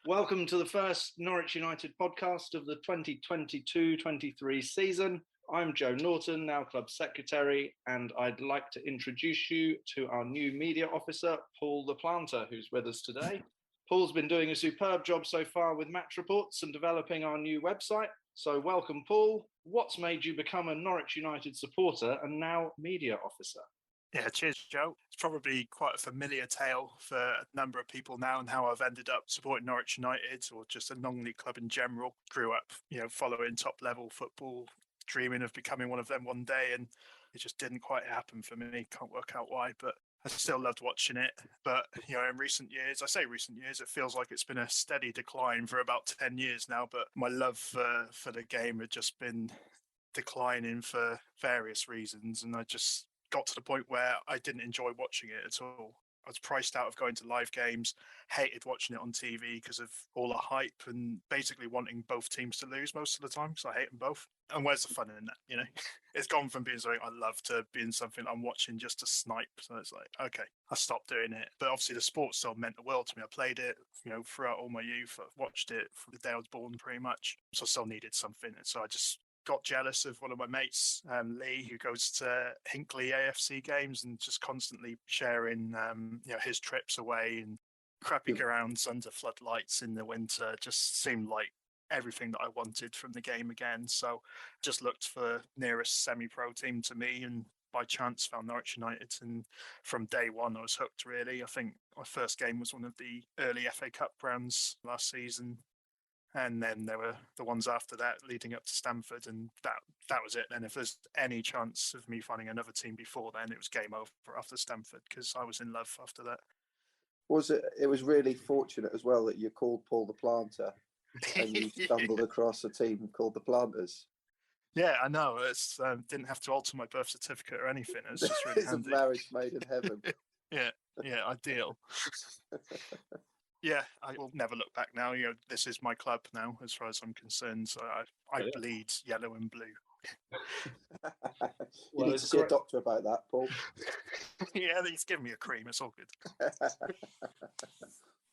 Welcome to the first Norwich United podcast of the 2022-23 season. I'm Joe Norton, now club secretary, and I'd like to introduce you to our new media officer, Paul the Planter, who's with us today. Paul's been doing a superb job so far with match reports and developing our new website. So welcome, Paul. What's made you become a Norwich United supporter and now media officer? Yeah, cheers, Joe. It's probably quite a familiar tale for a number of people now, and how I've ended up supporting Norwich United or just a non-league club in general. Grew up, following top-level football, dreaming of becoming one of them one day, and it just didn't quite happen for me. Can't work out why, but I still loved watching it. But, in recent years, it feels like it's been a steady decline for about 10 years now, but my love for the game had just been declining for various reasons, and I just got to the point where I didn't enjoy watching it at all. I was priced out of going to live games, hated watching it on TV because of all the hype and basically wanting both teams to lose most of the time because I hate them both. And where's the fun in that, It's gone from being something I love to being something I'm watching just to snipe. So it's like, okay, I stopped doing it. But obviously the sport still meant the world to me. I played it, throughout all my youth. I've watched it from the day I was born pretty much. So I still needed something. And so I just got jealous of one of my mates, Lee, who goes to Hinckley AFC games and just constantly sharing, his trips away and crappy grounds under floodlights in the winter. Just seemed like everything that I wanted from the game again. So just looked for nearest semi-pro team to me, and by chance found Norwich United. And from day one, I was hooked, really. I think my first game was one of the early FA Cup rounds last season. And then there were the ones after that leading up to Stamford, and that was it. And if there's any chance of me finding another team before then, it was game over after Stamford, because I was in love after that. It was really fortunate as well that you called Paul the Planter and you stumbled across a team called the Planters. Yeah, I know. It's didn't have to alter my birth certificate or anything. It was just really It's handy. a marriage made in heaven. Yeah, ideal. Yeah, I will never look back now. This is my club now, as far as I'm concerned. So I bleed yellow and blue. You need to see a doctor about that, Paul. Yeah, he's giving me a cream. It's all good.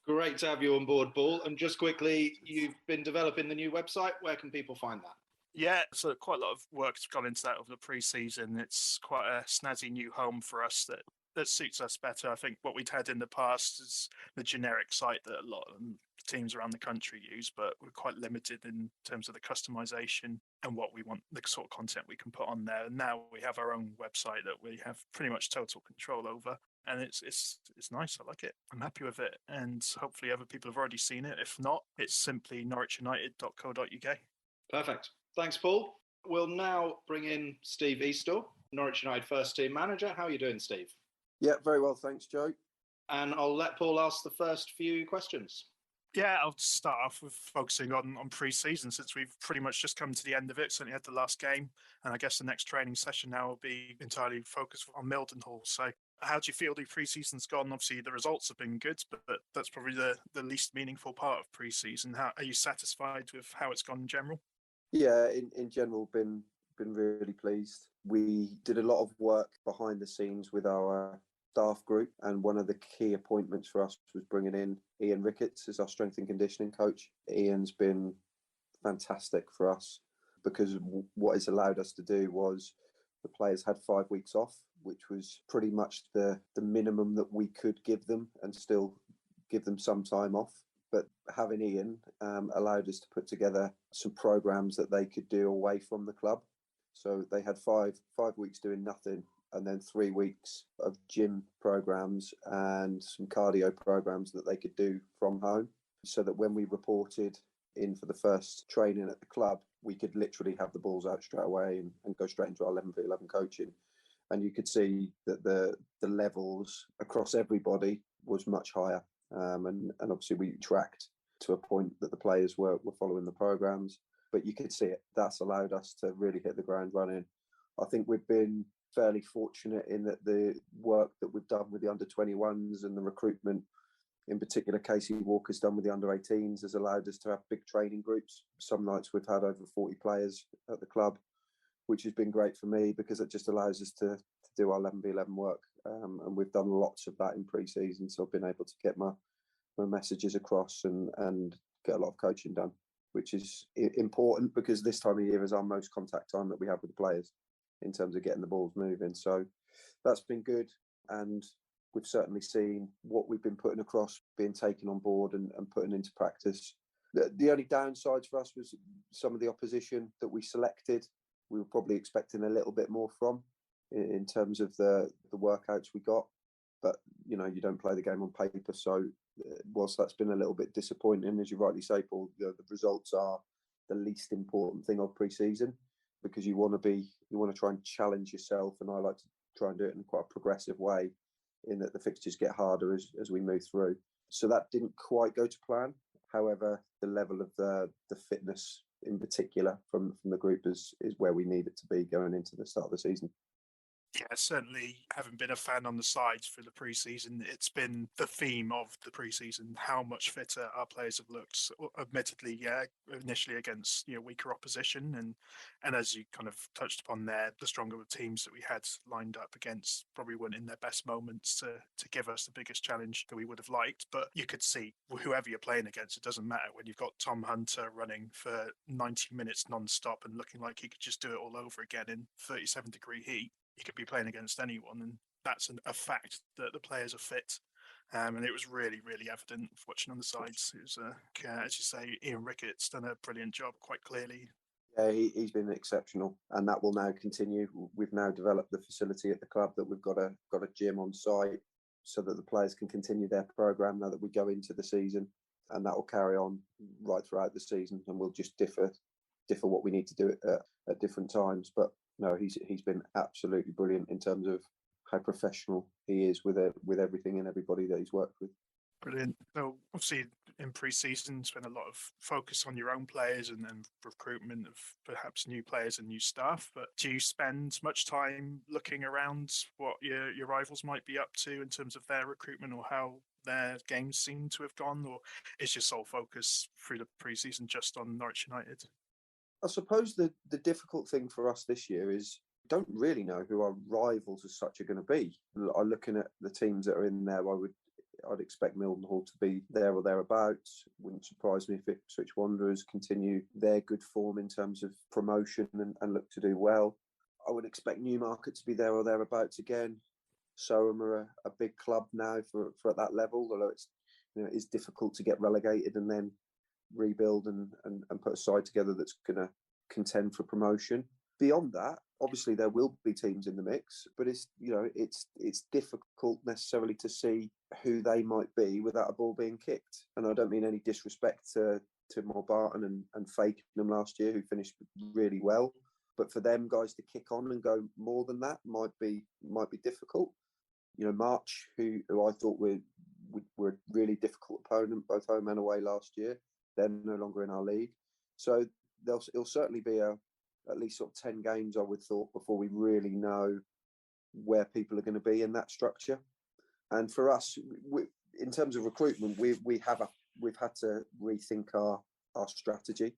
Great to have you on board, Paul. And just quickly, you've been developing the new website. Where can people find that? Yeah, so quite a lot of work's gone into that over the pre-season. It's quite a snazzy new home for us that suits us better. I think what we'd had in the past is the generic site that a lot of teams around the country use, but we're quite limited in terms of the customization and what we want, the sort of content we can put on there. And now we have our own website that we have pretty much total control over. And it's nice. I like it. I'm happy with it. And hopefully other people have already seen it. If not, it's simply norwichunited.co.uk. Perfect. Thanks, Paul. We'll now bring in Steve Eastaugh, Norwich United first team manager. How are you doing, Steve? Yeah, very well, thanks, Joe. And I'll let Paul ask the first few questions. Yeah, I'll start off with focusing on pre-season, since we've pretty much just come to the end of it. Certainly had the last game, and I guess the next training session now will be entirely focused on Mildenhall. So how do you feel the pre-season's gone? Obviously, the results have been good, but that's probably the least meaningful part of pre-season. How are you satisfied with how it's gone in general? Yeah, in general, been really pleased. We did a lot of work behind the scenes with our staff group, and one of the key appointments for us was bringing in Ian Ricketts as our strength and conditioning coach. Ian's been fantastic for us, because what it's allowed us to do was the players had 5 weeks off, which was pretty much the minimum that we could give them and still give them some time off. But having Ian allowed us to put together some programs that they could do away from the club. So they had five weeks doing nothing, and then 3 weeks of gym programs and some cardio programs that they could do from home, so that when we reported in for the first training at the club, we could literally have the balls out straight away and go straight into our 11v11 coaching. And you could see that the levels across everybody was much higher. And obviously we tracked to a point that the players were following the programs, but you could see it. That's allowed us to really hit the ground running. I think we've been fairly fortunate in that the work that we've done with the under-21s and the recruitment, in particular Casey Walker's done with the under-18s, has allowed us to have big training groups. Some nights we've had over 40 players at the club, which has been great for me, because it just allows us to do our 11v11 work. And we've done lots of that in pre-season, so I've been able to get my my messages across and get a lot of coaching done, which is important because this time of year is our most contact time that we have with the players in terms of getting the balls moving. So that's been good. And we've certainly seen what we've been putting across being taken on board and putting into practice. The only downsides for us was some of the opposition that we selected. We were probably expecting a little bit more from in terms of the workouts we got. But, you know, you don't play the game on paper. So whilst that's been a little bit disappointing, as you rightly say, Paul, the results are the least important thing of pre-season because you want to try and challenge yourself. And I like to try and do it in quite a progressive way in that the fixtures get harder as we move through. So that didn't quite go to plan. However, the level of the fitness in particular from the group is where we need it to be going into the start of the season. Yeah, certainly having been a fan on the sides for the pre-season, it's been the theme of the pre-season, how much fitter our players have looked, admittedly, initially against weaker opposition. And as you kind of touched upon there, the stronger teams that we had lined up against probably weren't in their best moments to give us the biggest challenge that we would have liked. But you could see whoever you're playing against, it doesn't matter when you've got Tom Hunter running for 90 minutes non-stop and looking like he could just do it all over again in 37-degree heat. You could be playing against anyone, and that's a fact that the players are fit. And it was really, really evident watching on the sides. It was, as you say, Ian Rickett's done a brilliant job quite clearly. Yeah, he's been exceptional, and that will now continue. We've now developed the facility at the club that we've got a gym on site so that the players can continue their programme now that we go into the season, and that will carry on right throughout the season, and we'll just differ what we need to do at different times. But no, he's been absolutely brilliant in terms of how professional he is with everything and everybody that he's worked with. Brilliant. So obviously in pre-season, spend a lot of focus on your own players and recruitment of perhaps new players and new staff. But do you spend much time looking around what your rivals might be up to in terms of their recruitment or how their games seem to have gone? Or is your sole focus through the pre-season just on Norwich United? I suppose the difficult thing for us this year is we don't really know who our rivals as such are going to be. I'm looking at the teams that are in there. I'd expect Mildenhall to be there or thereabouts. Wouldn't surprise me if Ipswich Wanderers continue their good form in terms of promotion and look to do well. I would expect Newmarket to be there or thereabouts again. Soham are a big club now for at that level, although it's difficult to get relegated and then rebuild and put a side together that's going to contend for promotion. Beyond that, obviously there will be teams in the mix, but it's difficult necessarily to see who they might be without a ball being kicked. And I don't mean any disrespect to Morbarton and Fakenham last year, who finished really well, but for them guys to kick on and go more than that might be difficult. March, who I thought were a really difficult opponent both home and away last year, they're no longer in our league. So it'll certainly be at least sort of 10 games, I would thought, before we really know where people are going to be in that structure. And for us, in terms of recruitment, we've had to rethink our strategy.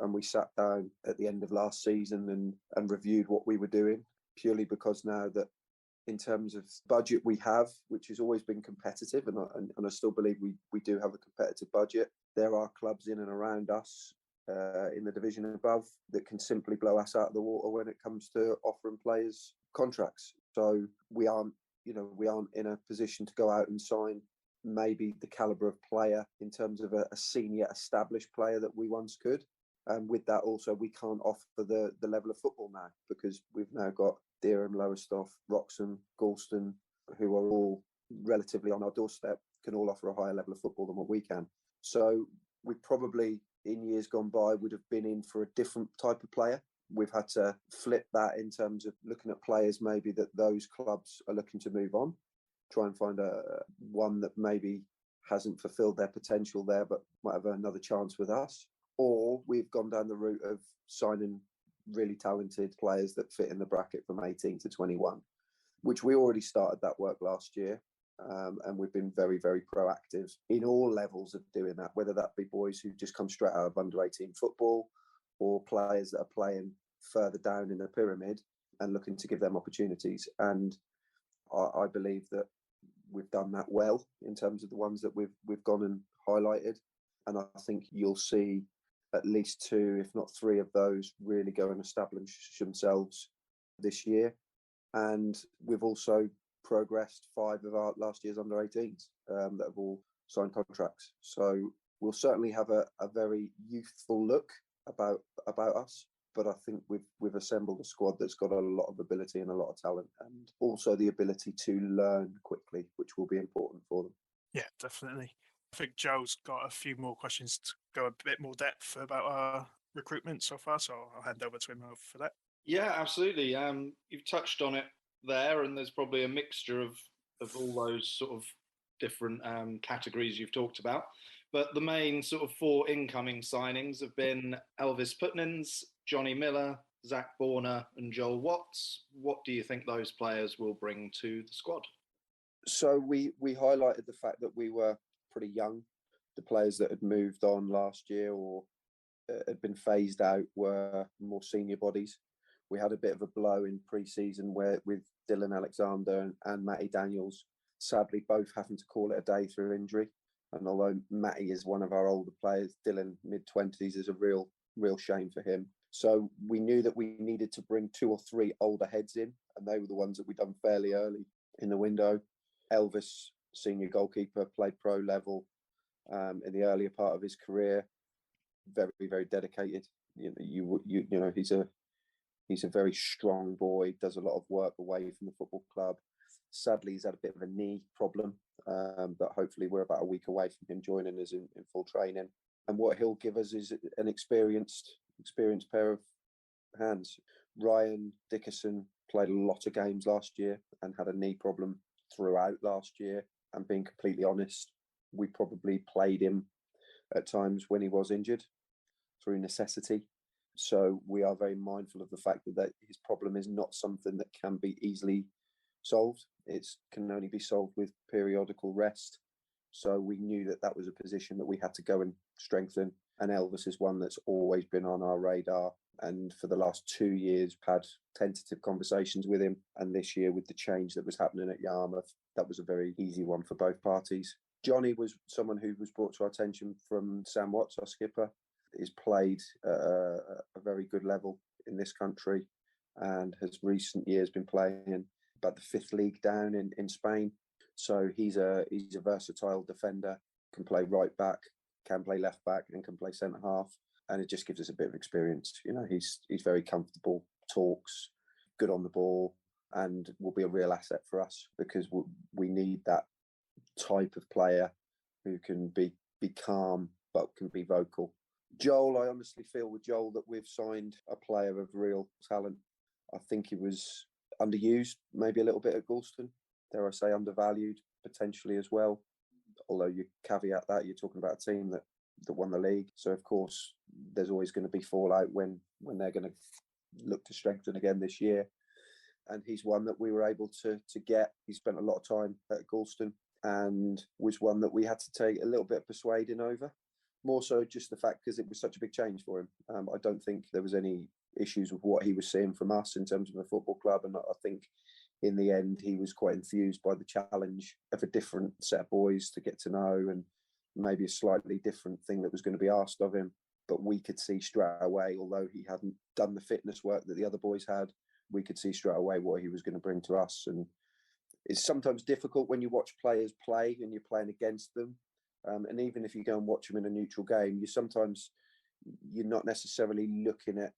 And we sat down at the end of last season and reviewed what we were doing, purely because now that in terms of budget we have, which has always been competitive, and I still believe we do have a competitive budget. There are clubs in and around us in the division above that can simply blow us out of the water when it comes to offering players contracts. So we aren't in a position to go out and sign maybe the calibre of player in terms of a senior established player that we once could. And with that also, we can't offer the level of football now because we've now got Dereham, Lowestoft, Wroxham, Galston, who are all relatively on our doorstep, can all offer a higher level of football than what we can. So we probably, in years gone by, would have been in for a different type of player. We've had to flip that in terms of looking at players maybe that those clubs are looking to move on, try and find one that maybe hasn't fulfilled their potential there but might have another chance with us. Or we've gone down the route of signing really talented players that fit in the bracket from 18 to 21, which we already started that work last year. And we've been very, very proactive in all levels of doing that, whether that be boys who just come straight out of under 18 football or players that are playing further down in the pyramid and looking to give them opportunities. And I believe that we've done that well in terms of the ones that we've gone and highlighted. And I think you'll see at least 2, if not 3 of those really go and establish themselves this year. And we've also progressed 5 of our last year's under 18s that have all signed contracts. So we'll certainly have a very youthful look about us. But I think we've assembled a squad that's got a lot of ability and a lot of talent, and also the ability to learn quickly, which will be important for them. Yeah, definitely. I think Joe's got a few more questions to go a bit more depth about our recruitment so far, so I'll hand over to him for that. Yeah, absolutely. You've touched on it there, and there's probably a mixture of all those sort of different categories you've talked about. But the main sort of 4 incoming signings have been Elvis Putnins, Johnny Miller, Zach Borner, and Joel Watts. What do you think those players will bring to the squad? So we highlighted the fact that we were pretty young. The players that had moved on last year or had been phased out were more senior bodies. We had a bit of a blow in pre-season with Dylan Alexander and Matty Daniels, sadly both having to call it a day through injury. And although Matty is one of our older players, Dylan mid-20s is a real shame for him. So we knew that we needed to bring 2 or 3 older heads in, and they were the ones that we'd done fairly early in the window. Elvis, senior goalkeeper, played pro level in the earlier part of his career. Very, very dedicated. You know, he's a very strong boy. Does a lot of work away from the football club. Sadly, he's had a bit of a knee problem, but hopefully we're about a week away from him joining us in full training. And what he'll give us is an experienced pair of hands. Ryan Dickerson played a lot of games last year and had a knee problem throughout last year. And being completely honest, we probably played him at times when he was injured through necessity. So we are very mindful of the fact that his problem is not something that can be easily solved. It can only be solved with periodical rest. So we knew that was a position that we had to go and strengthen. And Elvis is one that's always been on our radar. And for the last 2 years, had tentative conversations with him. And this year, with the change that was happening at Yarmouth, that was a very easy one for both parties. Johnny was someone who was brought to our attention from Sam Watts, our skipper. He's played at a very good level in this country and has recent years been playing about the 5th league down in Spain. So he's a versatile defender, can play right back, can play left back, and can play centre half. And it just gives us a bit of experience. You know, he's very comfortable, talks, good on the ball, and will be a real asset for us because we need that type of player who can be calm but can be vocal. Joel, I honestly feel with Joel that we've signed a player of real talent. I think he was underused, maybe a little bit at Galston. Dare I say undervalued potentially as well. Although you caveat that, you're talking about a team that won the league. So, of course, there's always going to be fallout when they're going to look to strengthen again this year. And he's one that we were able to get. He spent a lot of time at Galston and was one that we had to take a little bit of persuading over. More so just the fact because it was such a big change for him. I don't think there was any issues with what he was seeing from us in terms of a football club. And I think in the end, he was quite enthused by the challenge of a different set of boys to get to know and maybe a slightly different thing that was going to be asked of him. But we could see straight away, although he hadn't done the fitness work that the other boys had, we could see straight away what he was going to bring to us. And it's sometimes difficult when you watch players play and you're playing against them. And even if you go and watch them in a neutral game, you're not necessarily looking at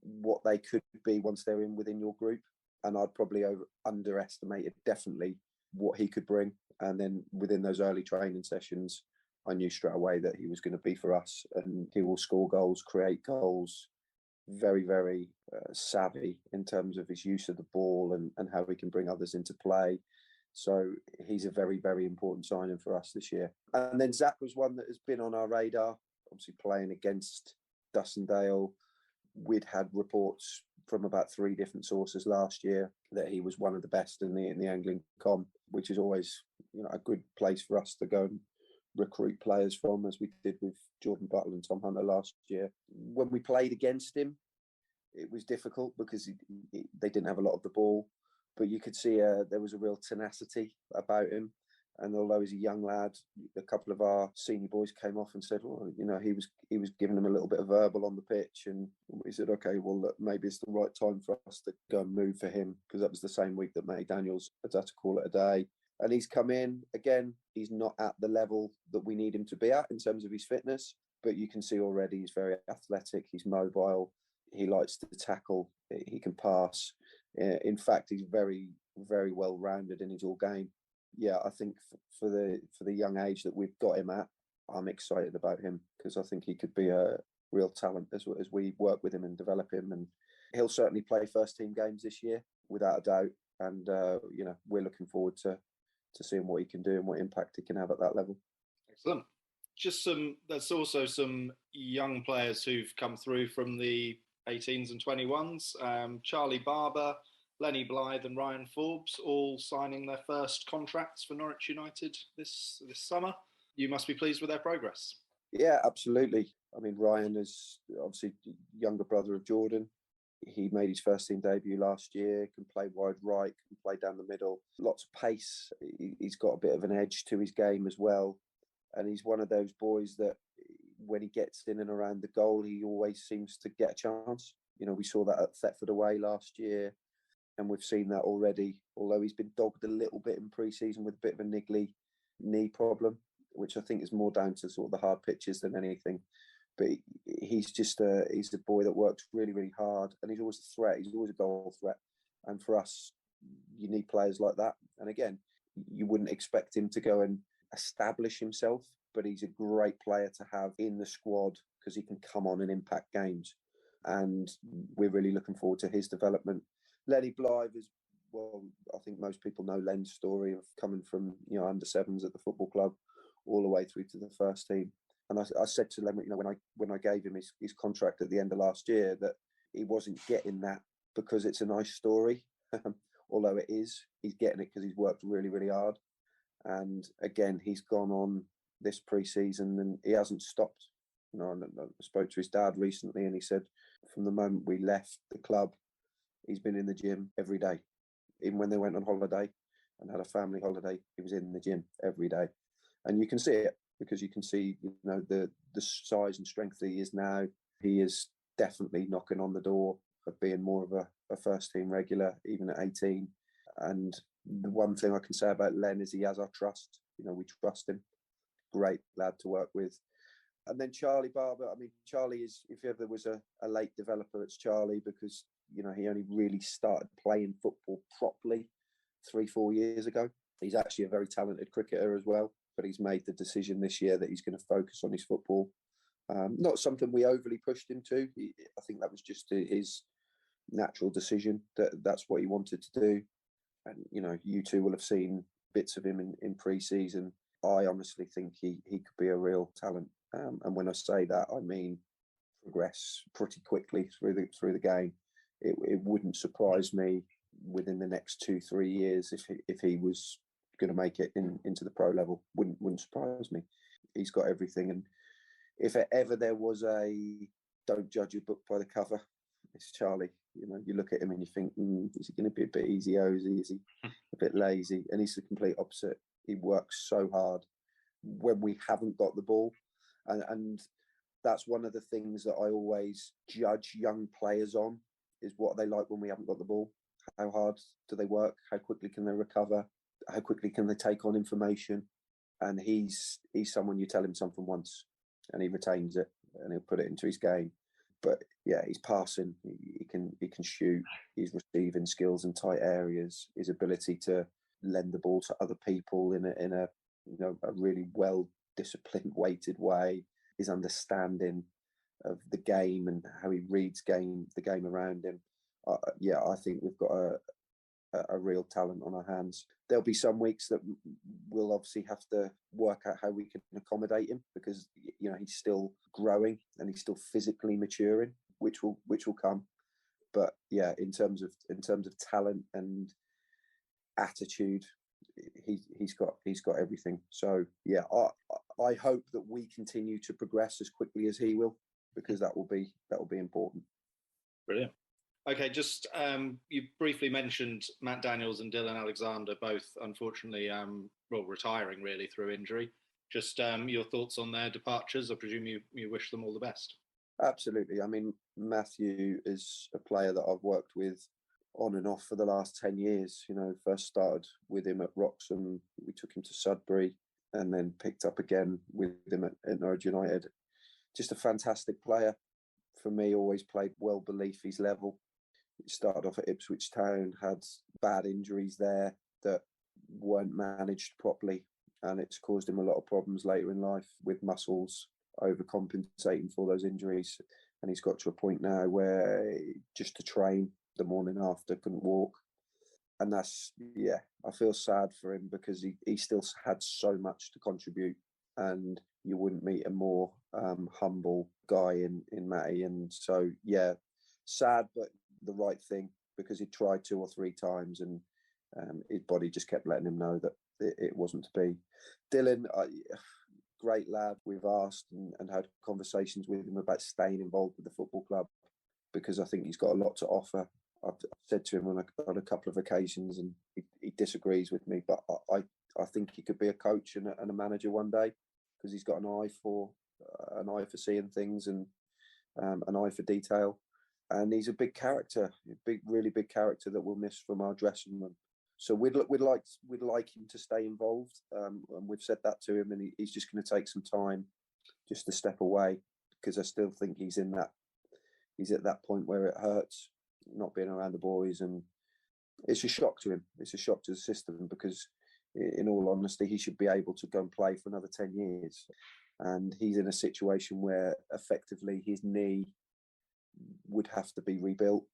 what they could be once they're within your group. And I'd probably underestimated definitely what he could bring. And then within those early training sessions, I knew straight away that he was going to be for us. And he will score goals, create goals, very, very savvy in terms of his use of the ball and how he can bring others into play. So he's a very, very important signing for us this year. And then Zach was one that has been on our radar, obviously playing against Dussondale. We'd had reports from about 3 different sources last year that he was one of the best in the angling comp, which is always, you know, a good place for us to go and recruit players from, as we did with Jordan Butler and Tom Hunter last year. When we played against him, it was difficult because they didn't have a lot of the ball. but you could see there was a real tenacity about him. And although he's a young lad, a couple of our senior boys came off and said, well, he was giving them a little bit of verbal on the pitch. And we said, okay, well, look, maybe it's the right time for us to go and move for him, because that was the same week that Matty Daniels had to call it a day. And he's come in. Again, he's not at the level that we need him to be at in terms of his fitness, but you can see already he's very athletic, he's mobile, he likes to tackle, he can pass. In fact, he's very, very well rounded in his all game. Yeah, I think for the young age that we've got him at, I'm excited about him, because I think he could be a real talent as we work with him and develop him. And he'll certainly play first team games this year, without a doubt. And we're looking forward to seeing what he can do and what impact he can have at that level. Excellent. There's also some young players who've come through from the 18s and 21s. Charlie Barber, Lenny Blythe and Ryan Forbes, all signing their first contracts for Norwich United this summer. You must be pleased with their progress. Yeah, absolutely. I mean, Ryan is obviously younger brother of Jordan. He made his first team debut last year, can play wide right, can play down the middle, lots of pace. He's got a bit of an edge to his game as well. And he's one of those boys that when he gets in and around the goal, he always seems to get a chance. We saw that at Thetford away last year, and we've seen that already, although he's been dogged a little bit in pre-season with a bit of a niggly knee problem, which I think is more down to sort of the hard pitches than anything. But he's a boy that works really, really hard, and he's always a threat. He's always a goal threat. And for us, you need players like that. And again, you wouldn't expect him to go and establish himself, but he's a great player to have in the squad, because he can come on and impact games. And we're really looking forward to his development. Lenny Blythe is, well, I think most people know Len's story of coming from under sevens at the football club all the way through to the first team. And I said to Len, when I gave him his contract at the end of last year, that he wasn't getting that because it's a nice story, although it is. He's getting it because he's worked really, really hard. And again, he's gone on this pre-season and he hasn't stopped. I spoke to his dad recently, and he said from the moment we left the club, he's been in the gym every day. Even when they went on holiday and had a family holiday, he was in the gym every day. And you can see it, because you can see, the size and strength that he is now. He is definitely knocking on the door of being more of a first team regular, even at 18. And the one thing I can say about Len is he has our trust. We trust him. Great lad to work with. And then Charlie Barber. I mean, Charlie is, if ever there was a late developer, it's Charlie, because, he only really started playing football properly 3-4 years ago. He's actually a very talented cricketer as well, but he's made the decision this year that he's going to focus on his football. Not something we overly pushed him to. I think that was just his natural decision, that's what he wanted to do. And, you two will have seen bits of him in pre-season. I honestly think he could be a real talent. And when I say that, I mean progress pretty quickly through the game. It wouldn't surprise me within the next 2-3 years if he was going to make it into the pro level. Wouldn't surprise me. He's got everything. And if ever there was a don't judge a book by the cover, it's Charlie. You look at him and you think, is he going to be a bit easy-ozy? Is he a bit lazy? And he's the complete opposite. He works so hard when we haven't got the ball. And that's one of the things that I always judge young players on, is what they like when we haven't got the ball. How hard do they work? How quickly can they recover? How quickly can they take on information? And he's someone, you tell him something once and he retains it and he'll put it into his game. But yeah, he's passing, he can shoot, his receiving skills in tight areas, his ability to lend the ball to other people in a really well disciplined, weighted way, his understanding of the game and how he reads the game around him. I think we've got a real talent on our hands. There'll be some weeks that we'll obviously have to work out how we can accommodate him, because he's still growing and he's still physically maturing, which will come. But yeah, in terms of talent and attitude, he's got everything. So yeah, I hope that we continue to progress as quickly as he will, because that will be important. Brilliant. Okay, just you briefly mentioned Matt Daniels and Dylan Alexander, both unfortunately, retiring really through injury. Just your thoughts on their departures. I presume you wish them all the best. Absolutely. I mean, Matthew is a player that I've worked with on and off for the last 10 years. First started with him at Wroxham. We took him to Sudbury and then picked up again with him at Norwich United. Just a fantastic player. For me, always played well beneath his level. He started off at Ipswich Town, had bad injuries there that weren't managed properly, and it's caused him a lot of problems later in life with muscles overcompensating for those injuries. And he's got to a point now where just to train the morning after couldn't walk. And that's, I feel sad for him because he still had so much to contribute, and you wouldn't meet a more humble guy in Matty. And so, sad, but the right thing, because he tried 2 or 3 times and his body just kept letting him know that it wasn't to be. Dylan, great lad. We've asked and had conversations with him about staying involved with the football club because I think he's got a lot to offer. I've said to him on a couple of occasions, and he disagrees with me, but I think he could be a coach and a manager one day because he's got an eye for seeing things and an eye for detail. And he's a big character, really big character that we'll miss from our dressing room. So we'd like him to stay involved, and we've said that to him, and he's just going to take some time just to step away because I still think he's at that point where it hurts not being around the boys, and it's a shock to him. It's a shock to the system because, in all honesty, he should be able to go and play for another 10 years, and he's in a situation where effectively his knee would have to be rebuilt,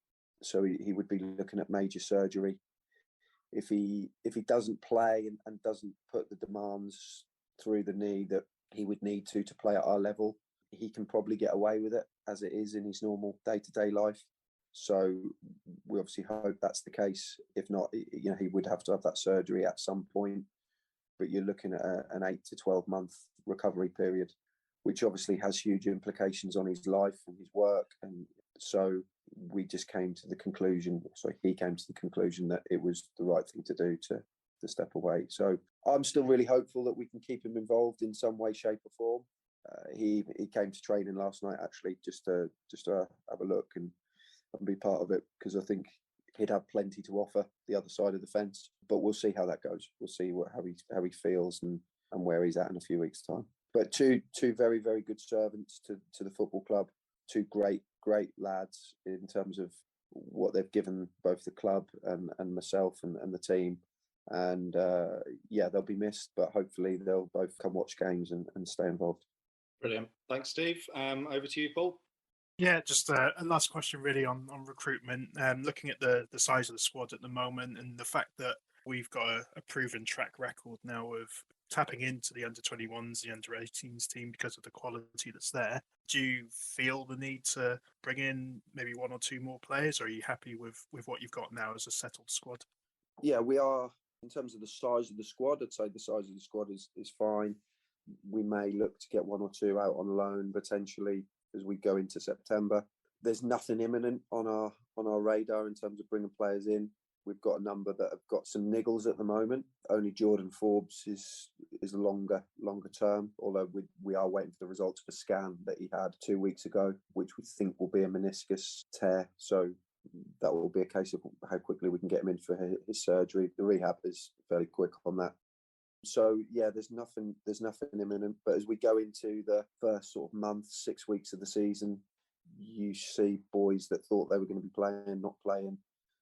so he would be looking at major surgery. If he doesn't play and doesn't put the demands through the knee that he would need to play at our level, he can probably get away with it as it is in his normal day-to-day life. So we obviously hope that's the case. If not, he would have to have that surgery at some point. But you're looking at an 8 to 12 month recovery period, which obviously has huge implications on his life and his work. And so he came to the conclusion that it was the right thing to do to step away. So I'm still really hopeful that we can keep him involved in some way, shape or form. He came to training last night, actually, just to have a look and be part of it, because I think he'd have plenty to offer the other side of the fence. But we'll see how that goes. We'll see how he feels and where he's at in a few weeks' time. But two very, very good servants to the football club. 2 great lads in terms of what they've given both the club and myself and the team. And they'll be missed, but hopefully they'll both come watch games and stay involved. Brilliant. Thanks, Steve. Over to you, Paul. Yeah, just a last question really on recruitment. Looking at the size of the squad at the moment and the fact that we've got a proven track record now of tapping into the under-21s, the under-18s team because of the quality that's there. Do you feel the need to bring in maybe 1 or 2 more players, or are you happy with what you've got now as a settled squad? Yeah, we are. In terms of the size of the squad, I'd say the size of the squad is fine. We may look to get 1 or 2 out on loan potentially as we go into September. There's nothing imminent on our radar in terms of bringing players in. We've got a number that have got some niggles at the moment. Only Jordan Forbes is longer term, although we are waiting for the results of a scan that he had 2 weeks ago, which we think will be a meniscus tear. So that will be a case of how quickly we can get him in for his surgery. The rehab is fairly quick on that. So there's nothing imminent. But as we go into the first sort of month, 6 weeks of the season, you see boys that thought they were going to be playing, not playing.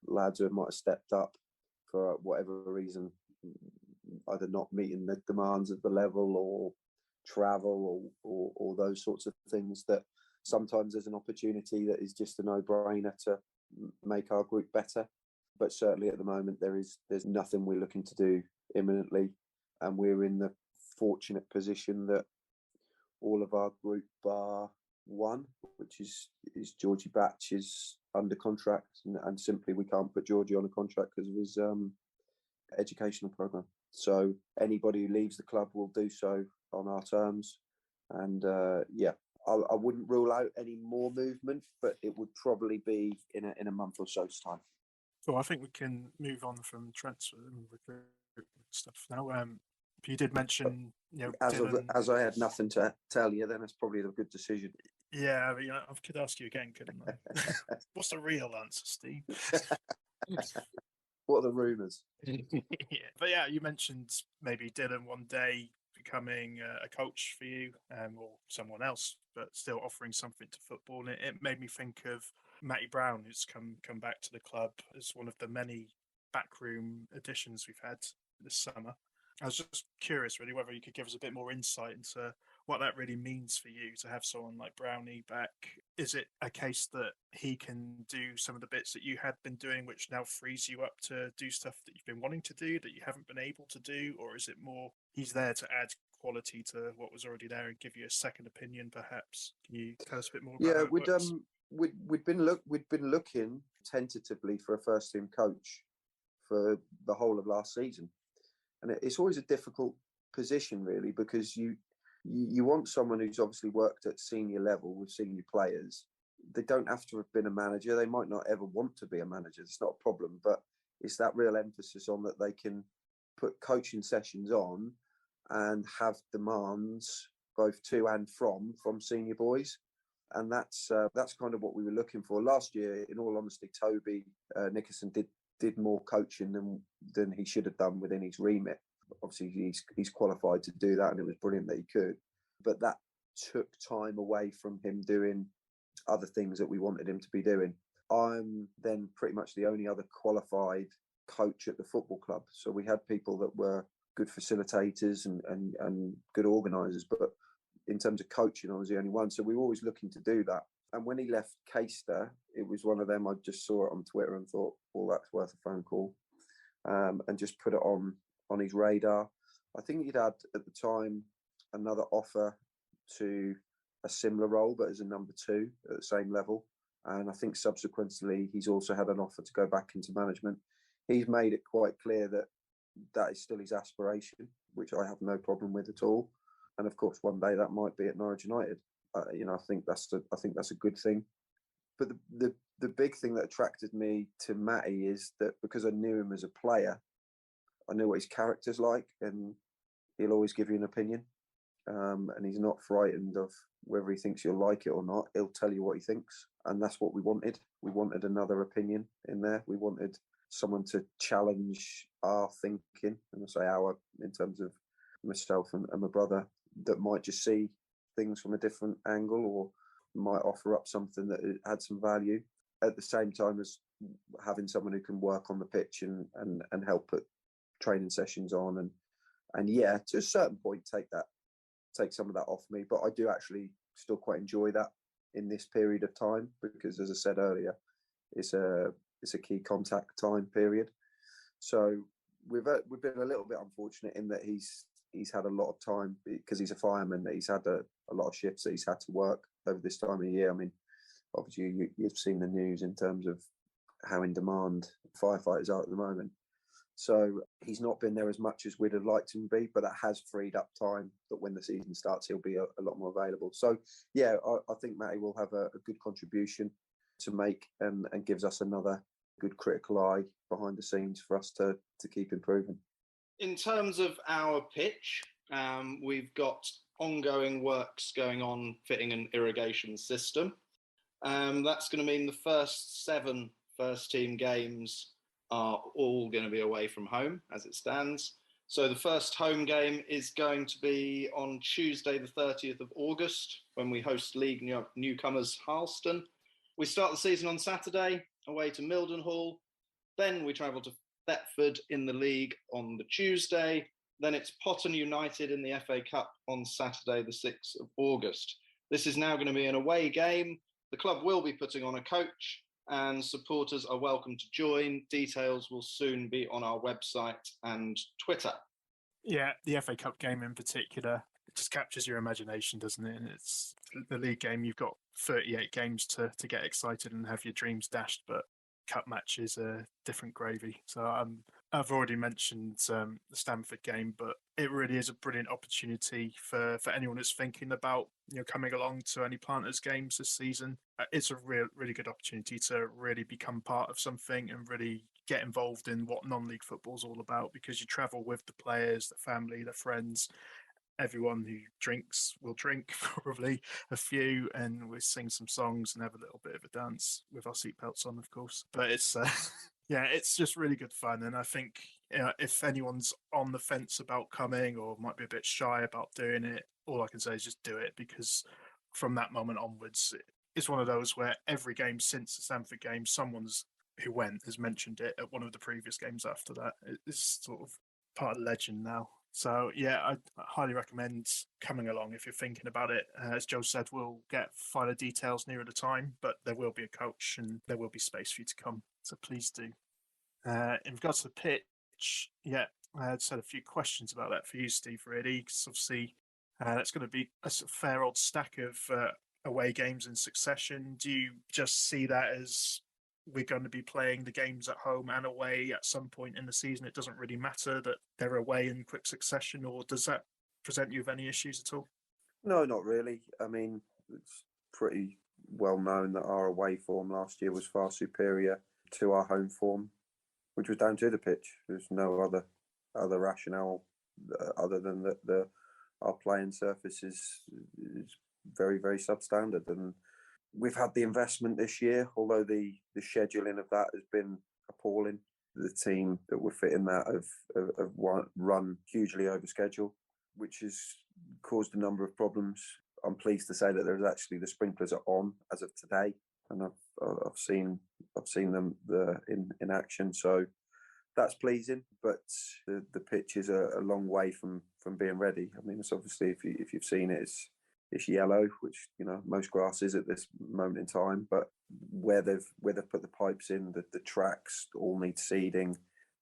Lads who might have stepped up for whatever reason, either not meeting the demands of the level or travel or those sorts of things, that sometimes there's an opportunity that is just a no-brainer to make our group better. But certainly at the moment there's nothing we're looking to do imminently, and we're in the fortunate position that all of our group bar 1, which is Georgie Batch, is under contract, and simply we can't put Georgie on a contract because of his educational program. So anybody who leaves the club will do so on our terms. And I wouldn't rule out any more movement, but it would probably be in a month or so's time. So I think we can move on from transfer and recruitment stuff now. You did mention, Dylan. As I had nothing to tell you, then it's probably a good decision. Yeah, but, I could ask you again, couldn't I? What's the real answer, Steve? What are the rumours? Yeah. But yeah, you mentioned maybe Dylan one day becoming a coach for you, or someone else, but still offering something to football. And it made me think of Matty Brown, who's come back to the club as one of the many backroom additions we've had this summer. I was just curious, really, whether you could give us a bit more insight into what that really means for you to have someone like Brownie back. Is it a case that he can do some of the bits that you had been doing, which now frees you up to do stuff that you've been wanting to do that you haven't been able to do? Or is it more he's there to add quality to what was already there and give you a second opinion, perhaps? Can you tell us a bit more about how it works? We'd been looking tentatively for a first team coach for the whole of last season, and it's always a difficult position, really, because you want someone who's obviously worked at senior level with senior players. They don't have to have been a manager. They might not ever want to be a manager. It's not a problem, but it's that real emphasis on that they can put coaching sessions on and have demands both to and from senior boys. And that's kind of what we were looking for last year. In all honesty, Toby Nickerson did more coaching than he should have done within his remit. Obviously, he's qualified to do that, and it was brilliant that he could. But that took time away from him doing other things that we wanted him to be doing. I'm then pretty much the only other qualified coach at the football club. So we had people that were good facilitators and good organisers, but in terms of coaching, I was the only one. So we were always looking to do that. And when he left Eastaugh, it was one of them. I just saw it on Twitter and thought, well, that's worth a phone call, and just put it on his radar. I think he'd had at the time another offer to a similar role, but as a number two at the same level. And I think subsequently he's also had an offer to go back into management. He's made it quite clear that is still his aspiration, which I have no problem with at all. And of course, one day that might be at Norwich United. I think that's a good thing. But the big thing that attracted me to Matty is that because I knew him as a player, I knew what his character's like, and he'll always give you an opinion. And he's not frightened of whether he thinks you'll like it or not. He'll tell you what he thinks, and that's what we wanted. We wanted another opinion in there. We wanted someone to challenge our thinking, and I say our in terms of myself and my brother, that might just see things from a different angle or might offer up something that had some value, at the same time as having someone who can work on the pitch and help put training sessions on and yeah, to a certain point take some of that off me. But I do actually still quite enjoy that in this period of time, because as I said earlier, it's a key contact time period. So we've been a little bit unfortunate in that he's had a lot of time, because he's a fireman, that he's had a lot of shifts that he's had to work over this time of year. I mean, obviously you've seen the news in terms of how in demand firefighters are at the moment. So he's not been there as much as we'd have liked him to be, but that has freed up time that when the season starts, he'll be a lot more available. So yeah, I think Matty will have a good contribution to make, and gives us another good critical eye behind the scenes for us to keep improving. In terms of our pitch, we've got ongoing works going on fitting an irrigation system. That's going to mean the first 7 first-team games are all going to be away from home as it stands. So the first home game is going to be on Tuesday, the 30th of August, when we host league newcomers Harleston. We start the season on Saturday, away to Mildenhall. Then we travel to Thetford in the league on the Tuesday. Then it's Potton United in the FA Cup on Saturday, the 6th of August. This is now going to be an away game. The club will be putting on a coach, and supporters are welcome to join. Details will soon be on our website and Twitter. Yeah, the FA Cup game in particular, it just captures your imagination, doesn't it? And it's the league game, you've got 38 games to get excited and have your dreams dashed, but cup matches are different gravy. So I'm I've already mentioned the Stamford game, but it really is a brilliant opportunity for anyone that's thinking about coming along to any Planters games this season. It's a really good opportunity to really become part of something and really get involved in what non-league football is all about, because you travel with the players, the family, the friends. Everyone who drinks will drink, probably a few, and we'll sing some songs and have a little bit of a dance with our seatbelts on, of course. But it's yeah, it's just really good fun. And I think if anyone's on the fence about coming or might be a bit shy about doing it, all I can say is just do it, because from that moment onwards, it's one of those where every game since the Stamford game, someone's who went has mentioned it at one of the previous games after that. It's sort of part of the legend now. So yeah, I highly recommend coming along if you're thinking about it. As Joe said, we'll get finer details nearer the time, but there will be a coach and there will be space for you to come. So please do. In regards to the pitch, yeah, I just had a few questions about that for you, Steve, really, because obviously that's going to be a sort of fair old stack of away games in succession. Do you just see that as we're going to be playing the games at home and away at some point in the season? It doesn't really matter that they're away in quick succession, or does that present you with any issues at all? No, not really. I mean, it's pretty well known that our away form last year was far superior to our home form, which was down to the pitch. There's no other rationale other than that our playing surface is very, very substandard. And we've had the investment this year, although the scheduling of that has been appalling. The team that were fitting that have run hugely over schedule, which has caused a number of problems. I'm pleased to say that there's actually the sprinklers are on as of today, and I've seen them in action. So that's pleasing, but the pitch is a long way from being ready. I mean, it's obviously if you've seen it, it's yellow, which most grass is at this moment in time. But where they've put the pipes in, the tracks all need seeding.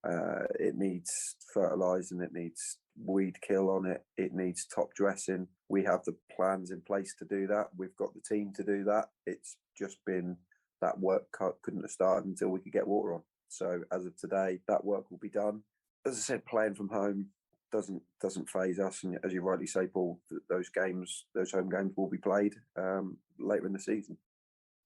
It needs fertilising. It needs weed kill on it. It needs top dressing. We have the plans in place to do that. We've got the team to do that. It's just been that work couldn't have started until we could get water on. So as of today, that work will be done. As I said, playing from home doesn't phase us, and as you rightly say, Paul, those home games will be played later in the season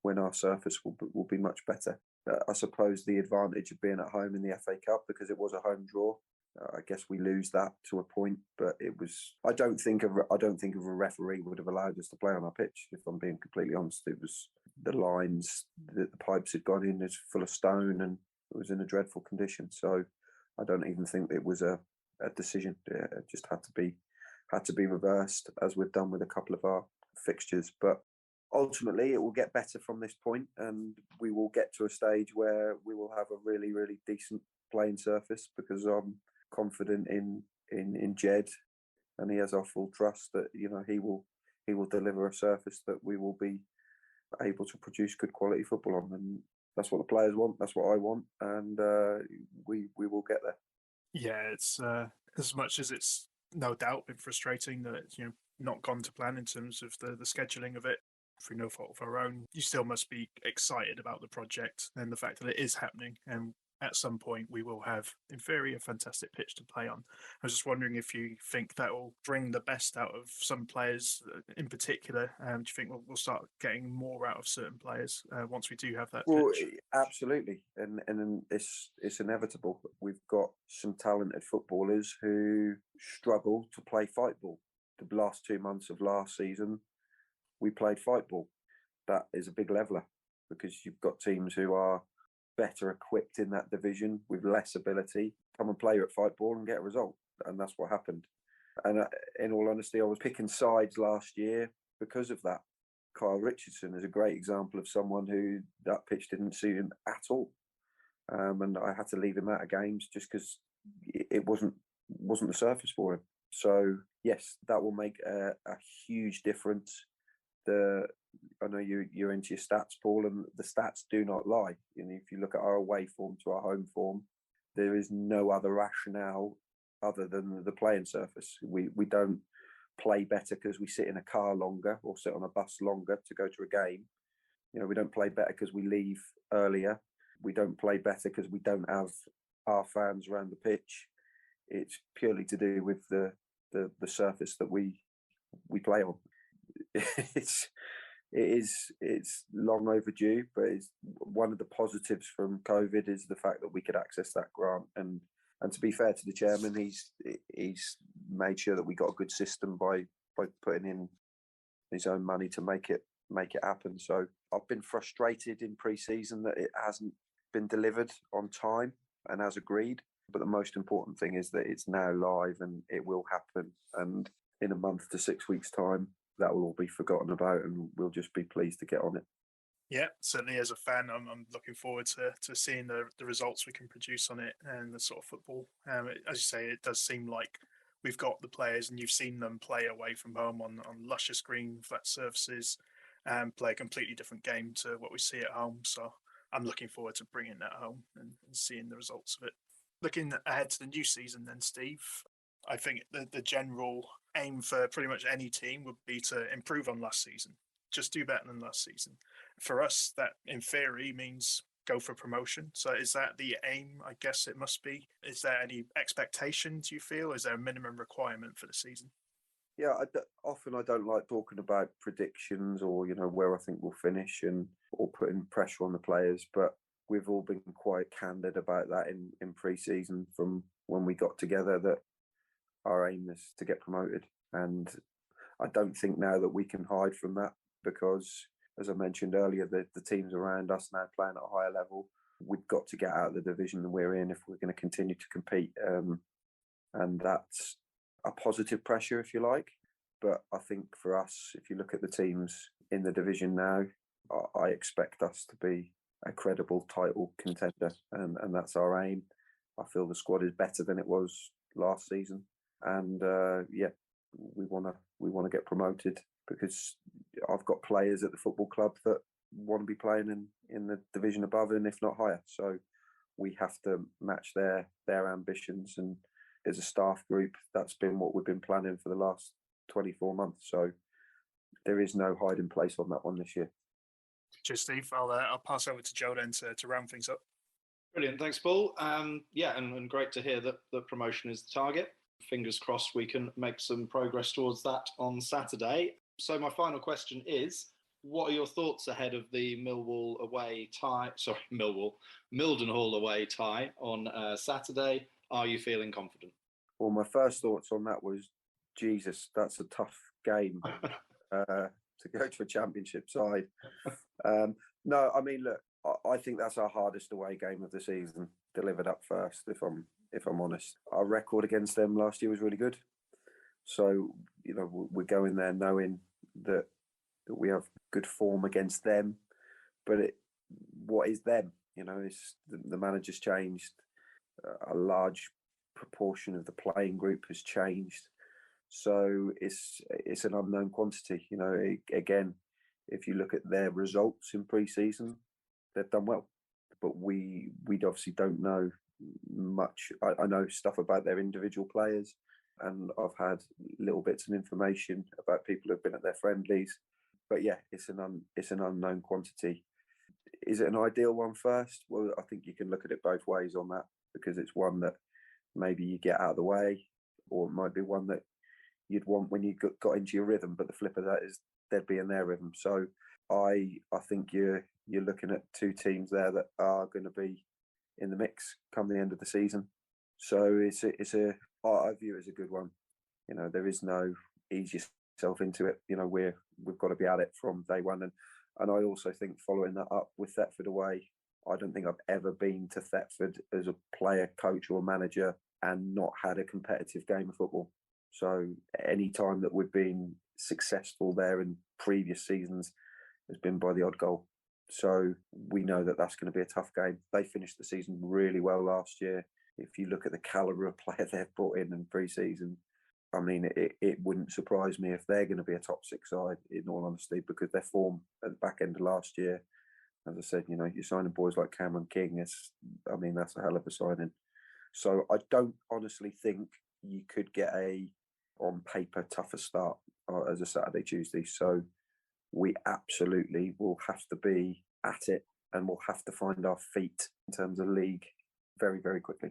when our surface will be much better. I suppose the advantage of being at home in the FA Cup, because it was a home draw, I guess we lose that to a point. But it was I don't think of a referee would have allowed us to play on our pitch. If I'm being completely honest, it was the lines that the pipes had gone in is full of stone and it was in a dreadful condition. So I don't even think it was a decision. It just had to be reversed, as we've done with a couple of our fixtures. But ultimately, it will get better from this point, and we will get to a stage where we will have a really, really decent playing surface, because I'm confident in Jed, and he has our full trust that he will deliver a surface that we will be able to produce good quality football on. And that's what the players want. That's what I want, and we will get there. Yeah, it's as much as it's no doubt been frustrating that it's not gone to plan in terms of the scheduling of it through no fault of our own. You still must be excited about the project and the fact that it is happening, and at some point we will have, in theory, a fantastic pitch to play on. I was just wondering if you think that will bring the best out of some players in particular. Do you think we'll start getting more out of certain players once we do have that pitch? Absolutely, and it's inevitable. We've got some talented footballers who struggle to play fight ball. The last 2 months of last season, we played fight ball. That is a big leveler, because you've got teams who are better equipped in that division with less ability come and play at fight ball and get a result, and that's what happened. And in all honesty, I was picking sides last year because of that. Kyle Richardson is a great example of someone who that pitch didn't suit him at all, and I had to leave him out of games just because it wasn't the surface for him. So yes, that will make a huge difference. I know you're into your stats, Paul, and the stats do not lie. If you look at our away form to our home form, there is no other rationale other than the playing surface. We don't play better because we sit in a car longer or sit on a bus longer to go to a game. We don't play better because we leave earlier. We don't play better because we don't have our fans around the pitch. It's purely to do with the surface that we play on. It's long overdue, but it's one of the positives from COVID is the fact that we could access that grant. And to be fair to the chairman, he's made sure that we got a good system by putting in his own money to make it happen. So I've been frustrated in pre-season that it hasn't been delivered on time and as agreed. But the most important thing is that it's now live and it will happen. And in a month to 6 weeks' time, that will all be forgotten about, and we'll just be pleased to get on it. Yeah, certainly as a fan, I'm looking forward to seeing the results we can produce on it and the sort of football. As you say, it does seem like we've got the players, and you've seen them play away from home on luscious green flat surfaces and play a completely different game to what we see at home. So I'm looking forward to bringing that home and seeing the results of it. Looking ahead to the new season then, Steve, I think the general aim for pretty much any team would be to improve on last season, just do better than last season. For us, that in theory means go for promotion. So is that the aim? I guess it must be. Is there any expectations you feel? Is there a minimum requirement for the season? Yeah, often I don't like talking about predictions or, where I think we'll finish or putting pressure on the players, but we've all been quite candid about that in pre-season from when we got together, that our aim is to get promoted. And I don't think now that we can hide from that, because, as I mentioned earlier, the teams around us now playing at a higher level. We've got to get out of the division that we're in if we're going to continue to compete. And that's a positive pressure, if you like. But I think for us, if you look at the teams in the division now, I expect us to be a credible title contender, and that's our aim. I feel the squad is better than it was last season. And we want to get promoted, because I've got players at the football club that want to be playing in the division above, and if not higher. So we have to match their ambitions. And as a staff group, that's been what we've been planning for the last 24 months. So there is no hiding place on that one this year. Cheers, Steve. I'll pass over to Joe then to round things up. Brilliant. Thanks, Paul. And great to hear that the promotion is the target. Fingers crossed we can make some progress towards that on Saturday. So my final question is, what are your thoughts ahead of the Mildenhall away tie on Saturday? Are you feeling confident? Well, my first thoughts on that was, Jesus, that's a tough game to go to a championship side. No, I mean, look, I think that's our hardest away game of the season, delivered up first, if I'm honest. Our record against them last year was really good. So, we're going there knowing that we have good form against them. But what is them? It's the manager's changed. A large proportion of the playing group has changed. So it's an unknown quantity. Again, if you look at their results in pre-season, they've done well. But we obviously don't know much. I know stuff about their individual players, and I've had little bits of information about people who've been at their friendlies. But yeah, it's an unknown quantity. Is it an ideal one first? Well, I think you can look at it both ways on that, because it's one that maybe you get out of the way, or it might be one that you'd want when you got into your rhythm. But the flip of that is they'd be in their rhythm. So I think you're looking at two teams there that are going to be in the mix come the end of the season. So I view it as a good one. There is no ease yourself into it. We've got to be at it from day one. And I also think following that up with Thetford away, I don't think I've ever been to Thetford as a player, coach or manager and not had a competitive game of football. So any time that we've been successful there in previous seasons has been by the odd goal. So we know that that's going to be a tough game. They finished the season really well last year. If you look at the calibre of player they've brought in pre-season, I mean, it wouldn't surprise me if they're going to be a top six side, in all honesty, because their form at the back end of last year, as I said, you're signing boys like Cameron King. That's a hell of a signing. So I don't honestly think you could get on paper, tougher start as a Saturday, Tuesday. So we absolutely will have to be at it, and we'll have to find our feet in terms of league very, very quickly.